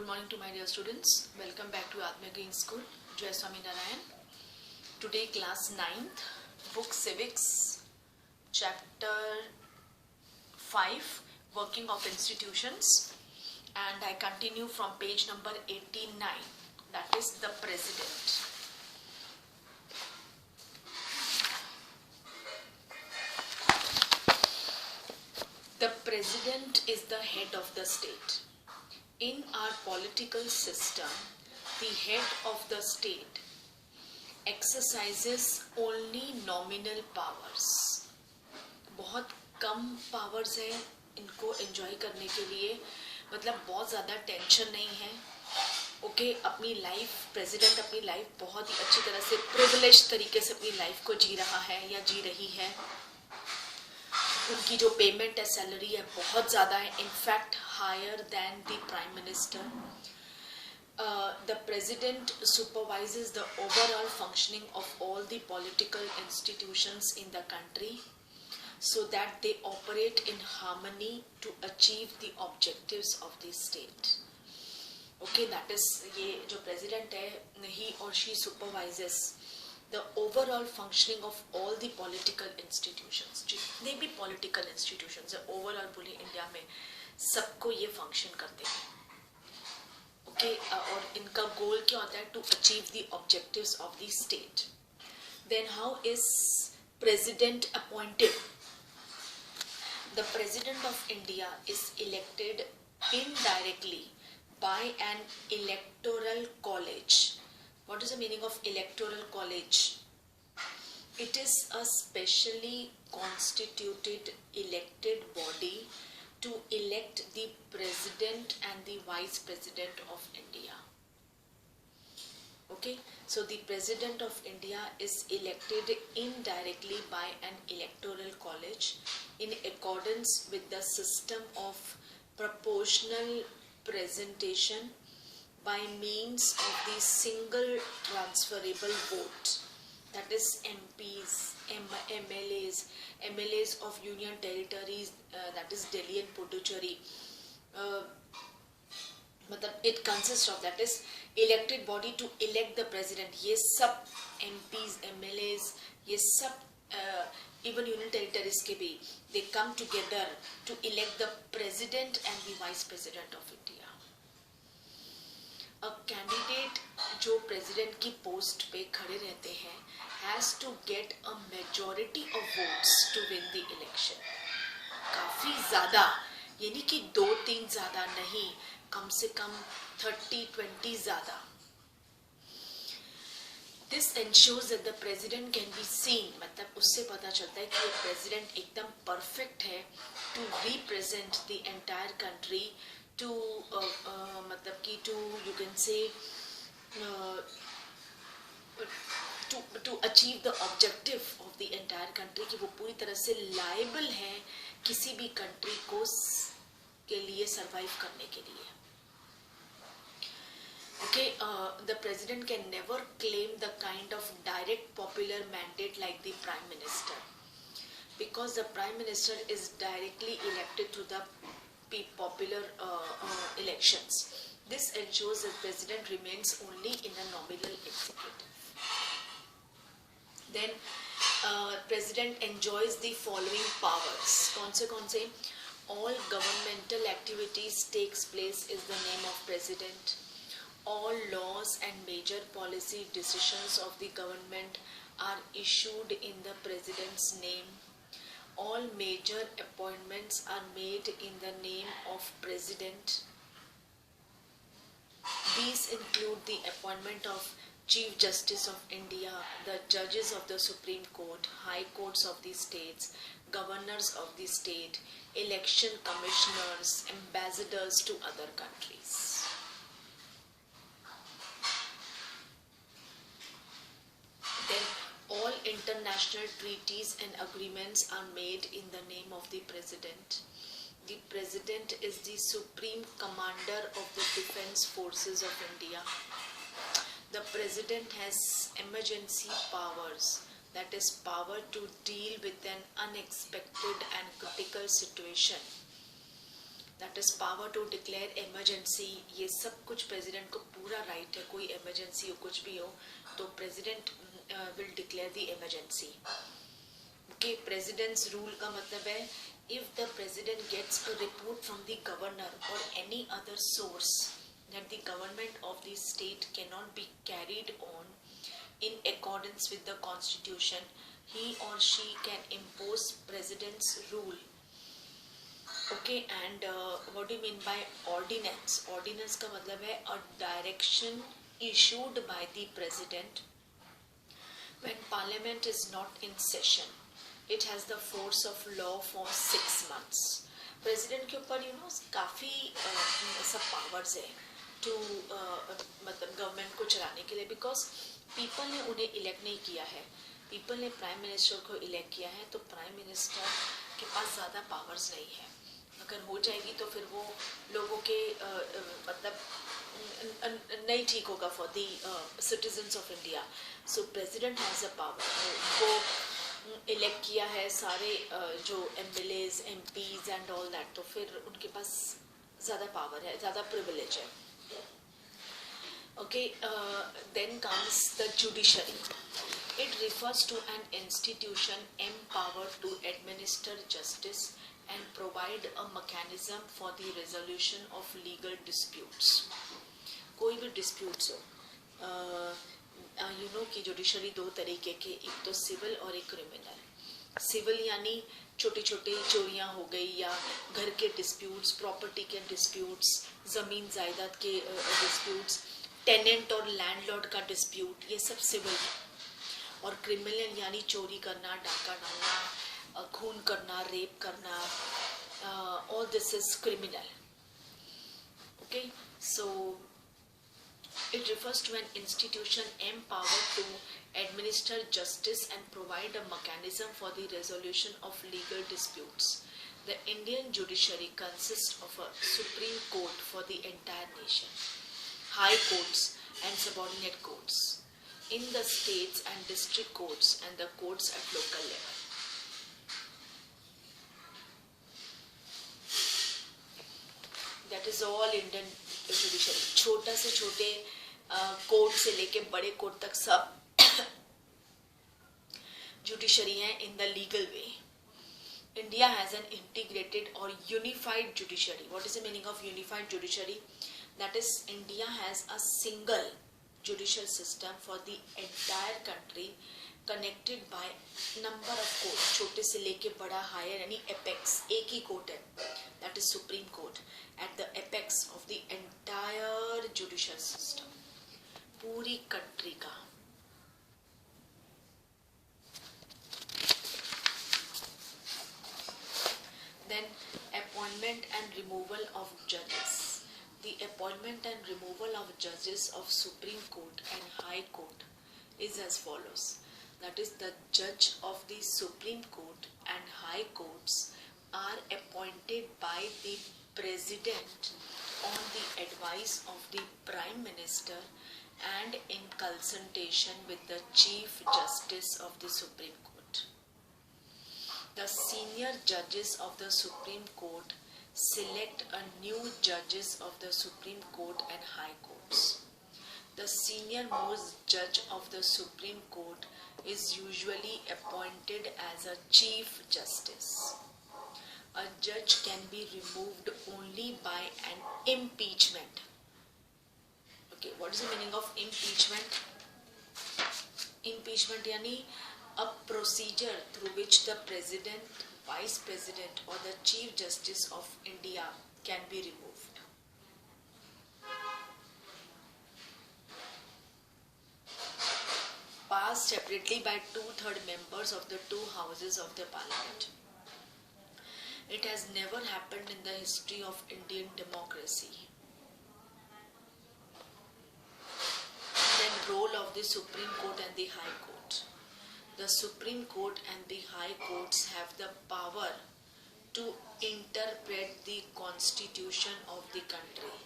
Good morning to my dear students. Welcome back to Atma Green School, Jai Swami Narayan. Today class 9th, book Civics, chapter 5, Working of Institutions, and I continue from page number 89, that is the President. The President is the head of the state. In our political system, the head of the state exercises only nominal powers. बहुत कम powers हैं इनको enjoy करने के लिए, मतलब बहुत ज़्यादा tension नहीं है. ओके, अपनी लाइफ प्रेसिडेंट अपनी लाइफ बहुत ही अच्छी तरह से प्रिविलेज तरीके से अपनी लाइफ को जी रहा है या जी रही है. उनकी जो पेमेंट है, सैलरी है, बहुत ज़्यादा है, in fact higher than the prime minister. The president supervises the overall functioning of all the political institutions in the country so that they operate in harmony to achieve the objectives of the state. Okay, that is, ये जो president है, he or she supervises the overall functioning of all the political institutions. जितने भी political institutions है, overall पूरी India में सबको ये function करते हैं. Okay, और इनका goal क्या होता है? To achieve the objectives of the state. Then how is president appointed? The president of India is elected indirectly by an electoral college. What is the meaning of electoral college? It is a specially constituted elected body to elect the president and the vice president of India. Okay, so the president of India is elected indirectly by an electoral college in accordance with the system of proportional presentation by means of the single transferable vote, that is MPs, MLAs of union territories, that is Delhi and Puducherry. मतलब it consists of, that is elected body to elect the president. ये सब MPs, MLAs, ये सब even union territories के भी, they come together to elect the president and the vice president of India. A candidate जो president की post पे खड़े रहते हैं has to get a majority of votes to win the election. काफी ज़्यादा, यानी कि 2-3 ज़्यादा नहीं, कम से कम 30-20 ज़्यादा. This ensures that the president can be seen, मतलब उससे पता चलता है कि ये president एकदम perfect है to represent the entire country, to मतलब कि to, you can say, to achieve the objective of the entire country, कि वो पूरी तरह से liable है किसी भी country को के लिए survive करने के लिए. Okay, the president can never claim the kind of direct popular mandate like the prime minister, because the prime minister is directly elected through the popular elections. This ensures that president remains only in a nominal executive. Then president enjoys the following powers. कौन से? All governmental activities takes place is the name of president. All laws and major policy decisions of the government are issued in the president's name. All major appointments are made in the name of president. These include the appointment of Chief Justice of India, the judges of the Supreme Court, high courts of the states, governors of the state, election commissioners, ambassadors to other countries. Then all international treaties and agreements are made in the name of the president. The president is the supreme commander of the defense forces of India. The president has emergency powers, that is power to deal with an unexpected and critical situation. That is power to declare emergency. ये सब कुछ president को पूरा right है, कोई emergency हो कुछ भी हो तो president will declare the emergency. Okay, presidents rule का मतलब है if the president gets a report from the governor or any other source that the government of the state cannot be carried on in accordance with the constitution, he or she can impose president's rule. Okay, and what do you mean by ordinance? Ordinance का मतलब है a direction issued by the president when parliament is not in session. It has the force of law for 6 months. President के ऊपर काफ़ी सब powers है to मतलब government को चलाने के लिए, बिकॉज पीपल ने उन्हें इलेक्ट नहीं किया है, पीपल ने प्राइम मिनिस्टर को इलेक्ट किया है, तो प्राइम मिनिस्टर के पास ज़्यादा पावर्स नहीं है। अगर हो जाएगी तो फिर वो लोगों के मतलब नहीं ठीक होगा for the citizens of India. So president has a power, वो इलेक्ट किया है सारे जो MLAs, MPs and all that, तो फिर उनके पास ज़्यादा पावर है, ज़्यादा प्रिविलेज है। Okay, then comes the judiciary. It refers to an institution empowered to administer justice and provide a mechanism for the resolution of legal disputes. कोई भी disputes हो, यू नो कि जुडिशरी दो तरीके के, एक तो सिविल और एक क्रिमिनल। सिविल यानी छोटी छोटी चोरियां हो गई या घर के डिस्प्यूट्स, प्रॉपर्टी के डिस्प्यूट्स, ज़मीन जायदाद के डिस्प्यूट्स, टेनेंट और लैंडलॉर्ड का डिस्प्यूट, ये सब सिविल। और क्रिमिनल यानी चोरी करना, डाका डालना, खून करना, रेप करना, all this is criminal. Okay, so it refers to an institution empowered to administer justice and provide a mechanism for the resolution of legal disputes. The Indian judiciary consists of a Supreme Court for the entire nation, high courts and subordinate courts in the states and district courts and the courts at local level. That is all Indian judiciary. छोटा से छोटे court से लेके बड़े court तक सब judiciary है in the legal way. India has an integrated और unified judiciary. What is the meaning of unified judiciary? That is India has a single judicial system for the entire country connected by number of court, छोटे से लेके बड़ा higher यानी apex एक ही court है, that is supreme court at the apex of the entire judicial system, पूरी country का। Then appointment and removal of judges. The appointment and removal of judges of Supreme Court and High Court is as follows. That is, the judge of the Supreme Court and High Courts are appointed by the President on the advice of the Prime Minister and in consultation with the Chief Justice of the Supreme Court. The senior judges of the Supreme Court select a new judges of the Supreme Court and High Courts. The senior most judge of the Supreme Court is usually appointed as a Chief Justice. A judge can be removed only by an impeachment. Okay, what is the meaning of impeachment? Impeachment यानी a procedure through which the president, vice president or the chief justice of India can be removed. Passed separately by 2/3 members of the two houses of the parliament. It has never happened in the history of Indian democracy. Then role of the Supreme Court and the High Court. The Supreme Court and the High Courts have the power to interpret the constitution of the country.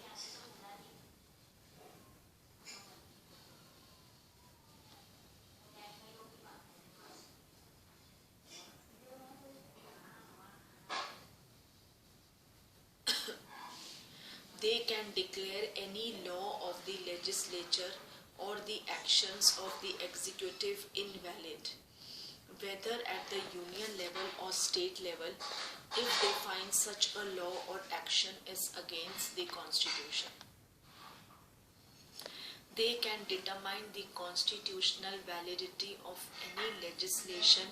can declare any law of the legislature or the actions of the executive invalid, whether at the union level or state level, if they find such a law or action is against the constitution. They can determine the constitutional validity of any legislation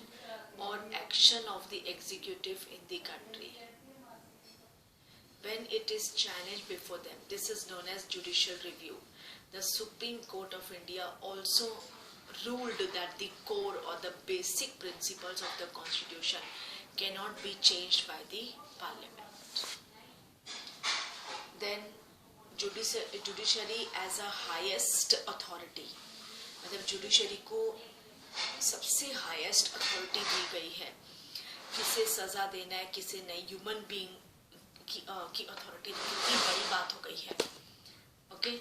or action of the executive in the country when it is challenged before them. This is known as judicial review. The Supreme Court of India also ruled that the core or the basic principles of the constitution cannot be changed by the parliament. Then judiciary as a highest authority, मतलब judiciary को सबसे highest authority दी गई है, किसे सजा देना है किसे नहीं, ह्यूमन बीइंग की अथॉरिटी कितनी बड़ी बात हो गई है. Okay,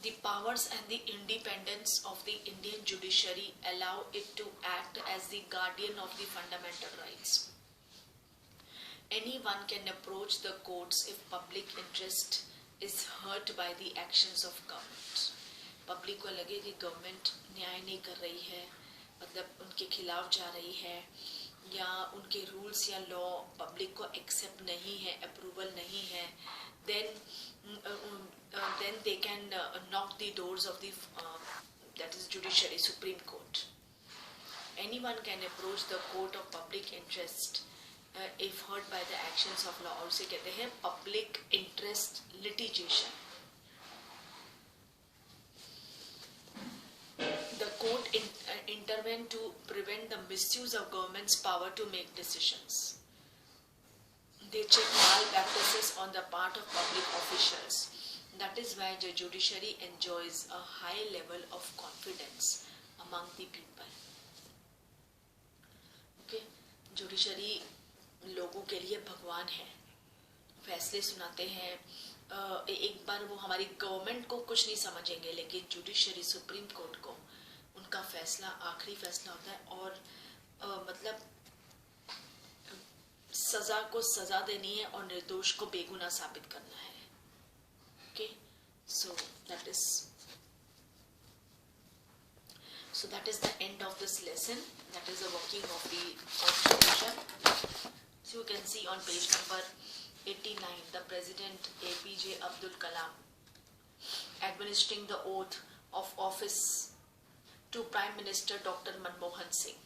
the powers and the independence of the Indian judiciary allow it to act as the guardian of the fundamental rights. Anyone can approach the courts if public interest is hurt by the actions of government. Public को लगे कि government न्याय नहीं कर रही है, मतलब उनके खिलाफ जा रही है, या उनके रूल्स या लॉ पब्लिक को एक्सेप्ट नहीं है, अप्रूवल नहीं है, then they can knock the doors of the that is judiciary, Supreme Court. Anyone can approach the court of public interest if hurt by the actions of law. और उसे कहते हैं public interest litigation. The court intervene to prevent the misuse of government's power to make decisions. They check malpractices on the part of public officials. That is why the judiciary enjoys a high level of confidence among the people. Okay, judiciary लोगों के लिए भगवान है, फैसले सुनाते हैं. एक बार वो हमारी गवर्नमेंट को कुछ नहीं समझेंगे, लेकिन जुडिशरी सुप्रीम कोर्ट को उनका फैसला आखिरी फैसला होता है, और मतलब सजा को सजा देनी है और निर्दोष को बेगुनाह साबित करना है. Okay, so that is the end of this lesson. That is the working of the constitution. So you can see on page number 89, the President APJ Abdul Kalam administering the oath of office to Prime Minister Dr. Manmohan Singh.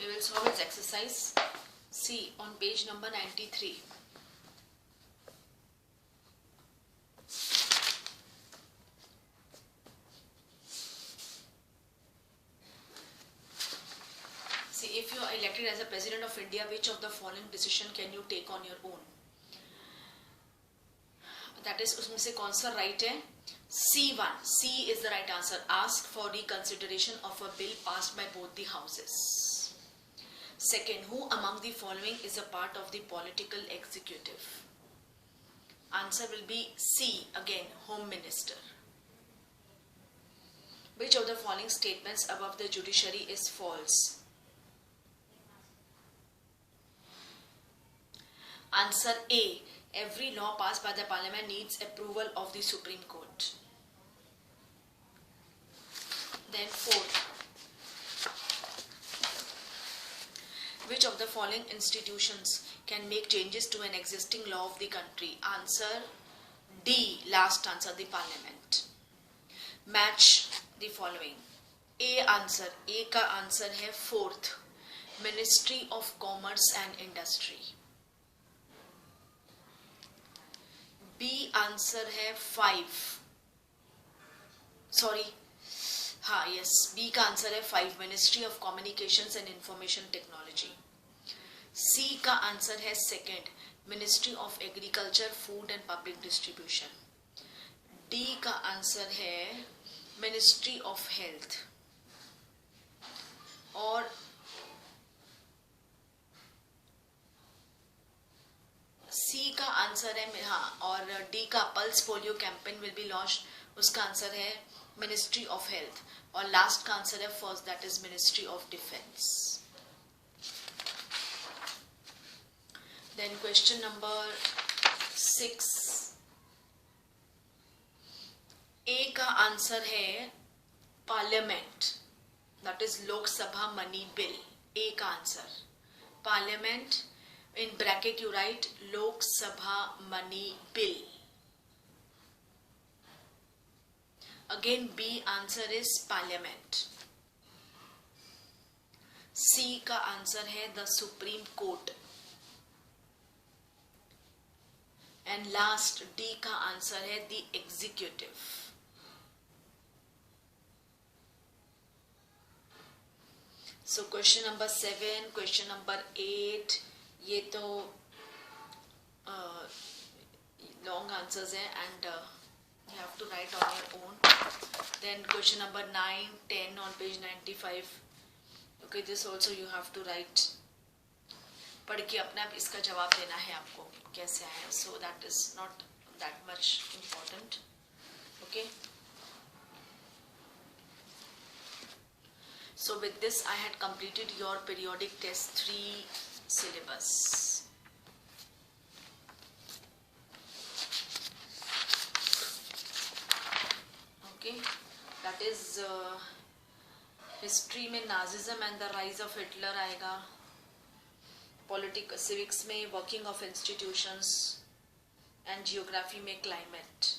We will solve its exercise. See on page number 93. See, if you are elected as a President of India, which of the following decision can you take on your own? That is, उसमें से कौन सा right है? C1. C is the right answer. Ask for reconsideration of a bill passed by both the houses. Second, who among the following is a part of the political executive? Answer will be C, again, Home Minister. Which of the following statements above the judiciary is false? Answer A, every law passed by the parliament needs approval of the Supreme Court. Then fourth, which of the following institutions can make changes to an existing law of the country? Answer D, last answer, the parliament. Match the following. A answer, A का answer है fourth, ministry of commerce and industry. B answer है 5, sorry, हाँ yes, B का answer है 5, ministry of communications and information technology. C का answer है second, ministry of agriculture, food and public distribution. D का answer है ministry of health. और C का आंसर है, हाँ, और डी का pulse polio campaign will be launch, उसका आंसर है मिनिस्ट्री ऑफ हेल्थ. और लास्ट का आंसर है first, that is ministry of defence. Then question number 6. A का आंसर है parliament, that is Lok Sabha money bill. A का answer parliament, in bracket you write Lok Sabha money bill. Again B answer is parliament. C का answer है the supreme court. And last D का answer है the executive. So question number 7, question number 8, ये तो long answers हैं and you have to write on your own. Then question number 9, 10 on page 95. Okay, this also you have to right. पढ़ के अपने आप इसका जवाब देना है आपको कैसे आया. So that is not that much important. Okay, so with this I had completed your periodic test 3 syllabus. Okay, that is history में Nazism and the rise of Hitler आएगा. Politics, civics में working of institutions and geography में climate.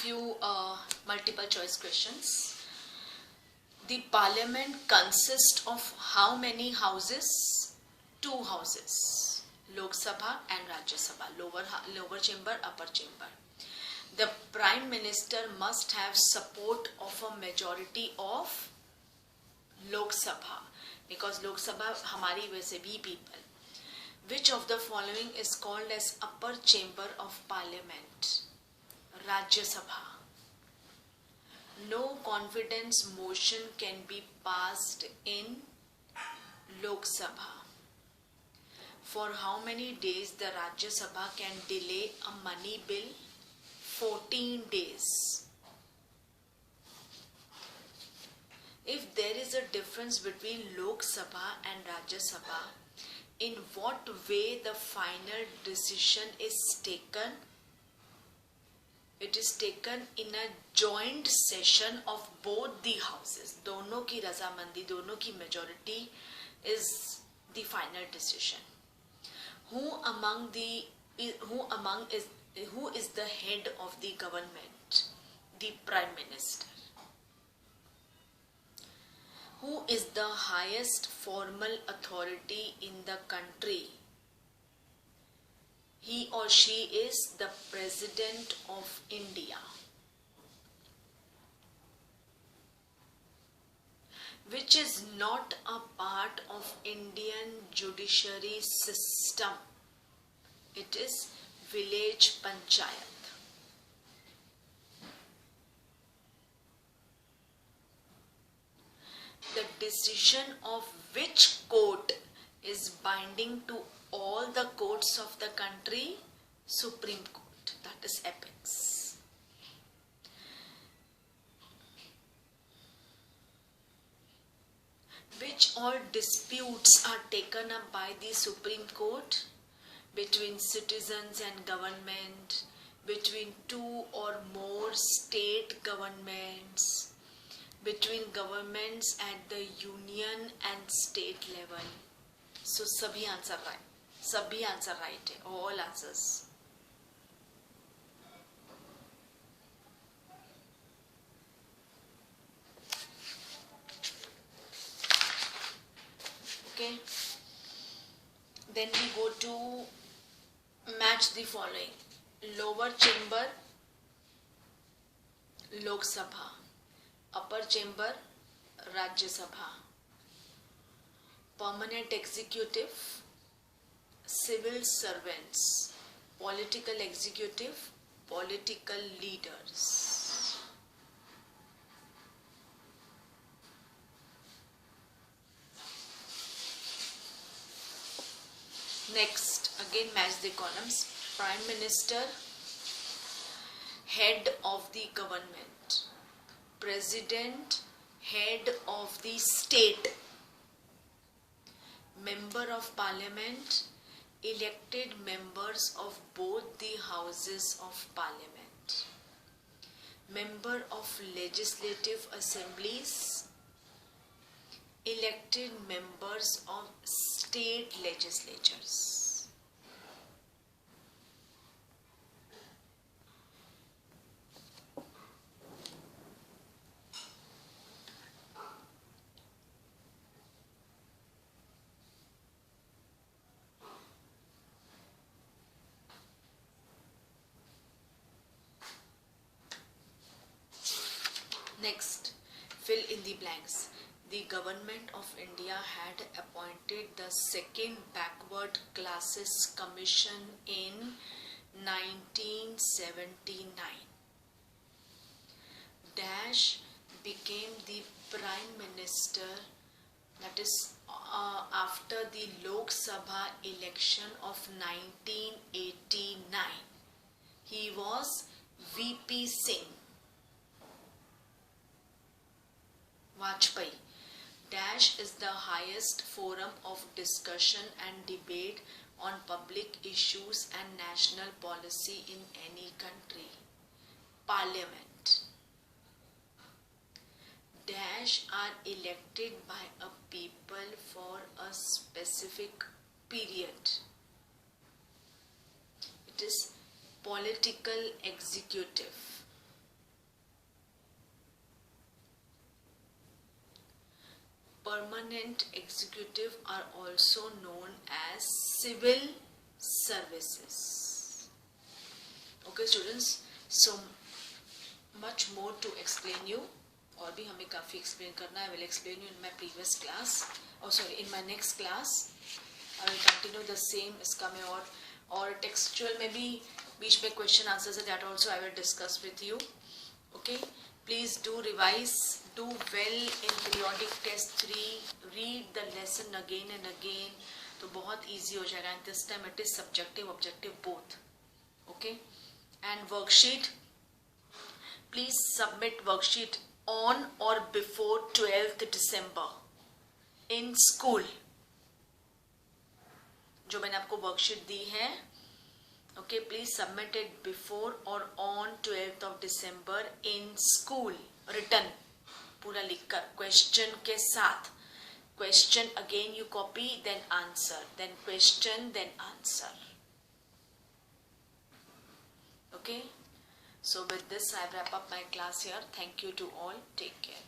Few multiple choice questions. The parliament consists of how many houses? 2 houses, Lok Sabha and Rajya Sabha, lower chamber, upper chamber. The prime minister must have support of a majority of Lok Sabha, because Lok Sabha हमारी वैसे भी people. Which of the following is called as upper chamber of parliament? Rajya Sabha. No confidence motion can be passed in Lok Sabha. For how many days the Rajya Sabha can delay a money bill? 14 days. If there is a difference between Lok Sabha and Rajya Sabha, in what way the final decision is taken? It is taken in a joint session of both the houses. दोनों की रजामंदी, दोनों की majority is the final decision. Who among the who among is who is the head of the government? The Prime Minister. Who is the highest formal authority in the country? He or she is the President of India. Which is not a part of Indian judiciary system. It is village panchayat. The decision of which court is binding to all the courts of the country? Supreme Court, that is apex. Which all disputes are taken up by the Supreme Court? Between citizens and government, between two or more state governments, between governments at the union and state level. So sabhi answer right. Sabhi answer right hai. All answers. Okay. Then we go to match the following. Lower chamber, Lok Sabha. Upper chamber, Rajya Sabha. Permanent executive, civil servants. Political executive, political leaders. Next, again match the columns. Prime Minister, head of the government. President, head of the state. Member of Parliament, elected members of both the houses of Parliament. Member of legislative assemblies, elected members of state legislatures. Next, fill in the blanks. The government of India had appointed the second Backward Classes Commission in 1979. Dash became the Prime Minister, that is after the Lok Sabha election of 1989. He was VP Singh. Vajpayee. Dash is the highest forum of discussion and debate on public issues and national policy in any country. Parliament. Dash are elected by a people for a specific period. It is political executive. Permanent executive are also known as civil services. Okay students, so much more to explain you. और भी हमें काफ़ी explain करना है. I will explain you in my previous class. Oh sorry, in my next class. I will continue the same. इसका मैं और textual में भी बीच में question answers है, that also I will discuss with you. Okay. Please do revise, do well in periodic test 3, read the lesson again and again, तो बहुत easy हो जाएगा. And this time it is subjective, objective both. Okay. And worksheet, please submit worksheet on or before 12th December in school. जो मैंने आपको worksheet दी है, okay, please submit it before or on 12th of December in school, written, पूरा लिखकर question के साथ. question again you copy, then answer, then question, then answer. Okay, so with this I wrap up my class here. Thank you to all. Take care.